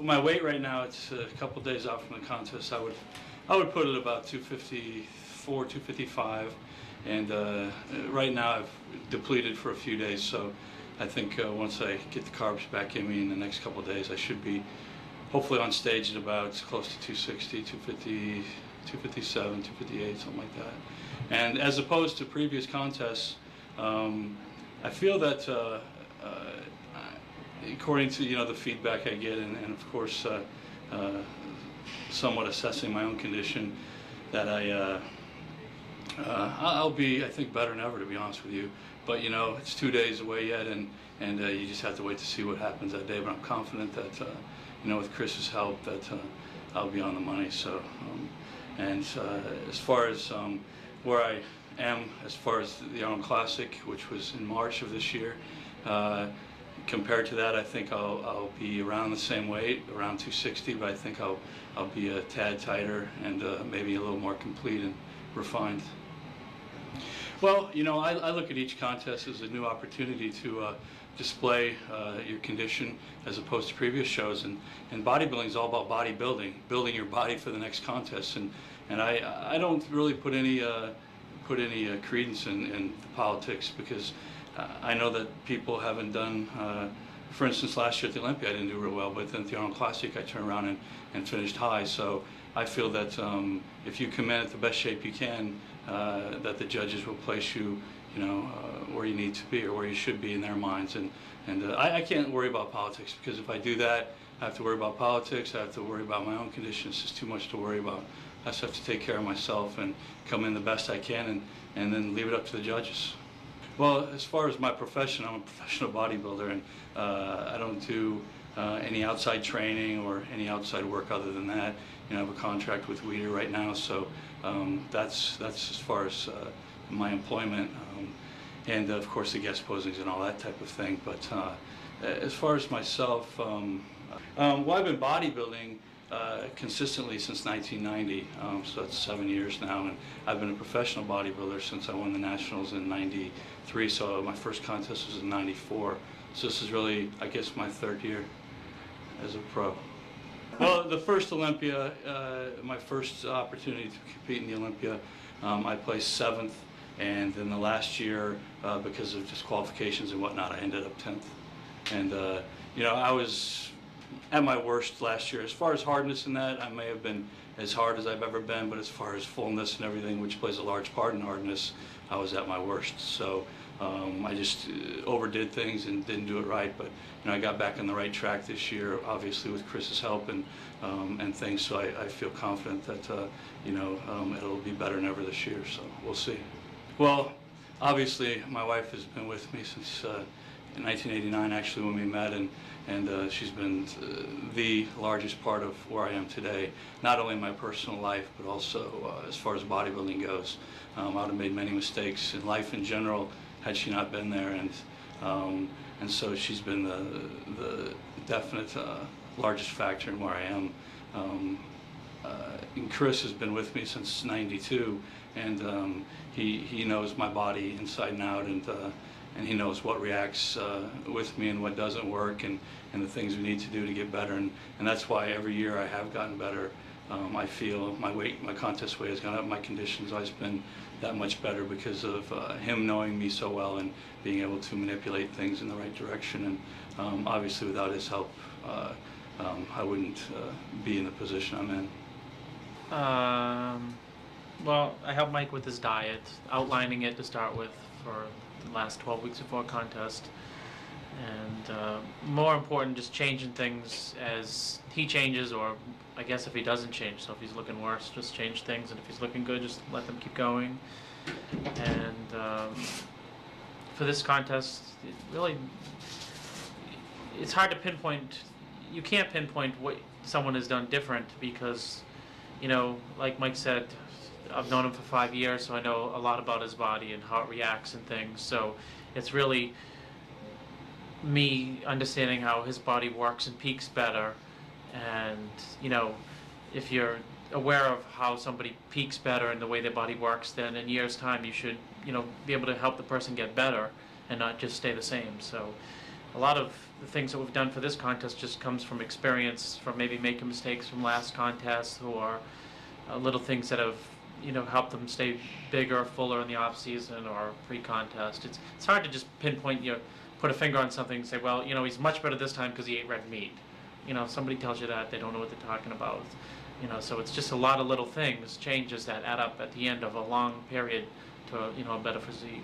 my weight right now, it's a couple days out from the contest. I would put it about 254, 255, and right now I've depleted for a few days. So I think once I get the carbs back in me in the next couple of days, I should be hopefully on stage at about close to 260, 250, 257, 258, something like that. And as opposed to previous contests, I feel that according to the feedback I get, and of course somewhat assessing my own condition, that I'll be, I think, better than ever, to be honest with you. But it's 2 days away yet, and you just have to wait to see what happens that day. But I'm confident that with Chris's help, that I'll be on the money. So and as far as where I am, as far as the Arnold Classic, which was in March of this year, compared to that, I think I'll be around the same weight, around 260, but I think I'll be a tad tighter and maybe a little more complete and refined. Well, I look at each contest as a new opportunity to display your condition as opposed to previous shows, and bodybuilding is all about bodybuilding, building your body for the next contest, and I don't really put any credence in the politics, because I know that people haven't done, for instance, last year at the Olympia I didn't do real well, but then at the Arnold Classic I turned around and finished high. So I feel that if you come in at the best shape you can, that the judges will place you, where you need to be, or where you should be in their minds. And I can't worry about politics, because if I do that, I have to worry about politics, I have to worry about my own condition. It's just too much to worry about. I just have to take care of myself and come in the best I can, and then leave it up to the judges. Well, as far as my profession, I'm a professional bodybuilder, and I don't do any outside training or any outside work other than that. I have a contract with Weeder right now, so that's as far as my employment, and of course the guest posings and all that type of thing. But as far as myself, well, I've been bodybuilding consistently since 1990, so that's 7 years now, and I've been a professional bodybuilder since I won the Nationals in '93, so my first contest was in '94, so this is really, I guess, my third year as a pro. Well, the first Olympia, my first opportunity to compete in the Olympia, I placed 7th, and then the last year, because of disqualifications and whatnot, I ended up 10th. And I was at my worst last year. As far as hardness in that, I may have been as hard as I've ever been, but as far as fullness and everything, which plays a large part in hardness, I was at my worst. So I just overdid things and didn't do it right. But I got back on the right track this year, obviously with Chris's help and things. So I feel confident that it'll be better than ever this year. So we'll see. Well, obviously my wife has been with me since in 1989, actually, when we met, and she's been the largest part of where I am today, not only in my personal life, but also as far as bodybuilding goes. I would have made many mistakes in life in general had she not been there, and so she's been the definite largest factor in where I am. And Chris has been with me since '92, and he knows my body inside and out, and he knows what reacts with me and what doesn't work, and the things we need to do to get better, and that's why every year I have gotten better. I feel my contest weight has gone up, my condition's always been that much better because of him knowing me so well and being able to manipulate things in the right direction, and obviously without his help I wouldn't be in the position I'm in. Well, I helped Mike with his diet, outlining it to start with for the last 12 weeks before a contest, and more important, just changing things as he changes, or I guess if he doesn't change. So if he's looking worse, just change things, and if he's looking good, just let them keep going. And for this contest, it's hard to pinpoint. You can't pinpoint what someone has done different, because like Mike said, I've known him for 5 years, so I know a lot about his body and how it reacts and things. So it's really me understanding how his body works and peaks better. And if you're aware of how somebody peaks better and the way their body works, then in years' time you should be able to help the person get better and not just stay the same. So a lot of the things that we've done for this contest just comes from experience, from maybe making mistakes from last contests, or little things that have, you know, helped them stay bigger, fuller in the off season or pre-contest. It's hard to just pinpoint, you know, put a finger on something and say, well, you know, he's much better this time because he ate red meat. You know, if somebody tells you that, they don't know what they're talking about. You know, so it's just a lot of little things, changes that add up at the end of a long period to, you know, a better physique.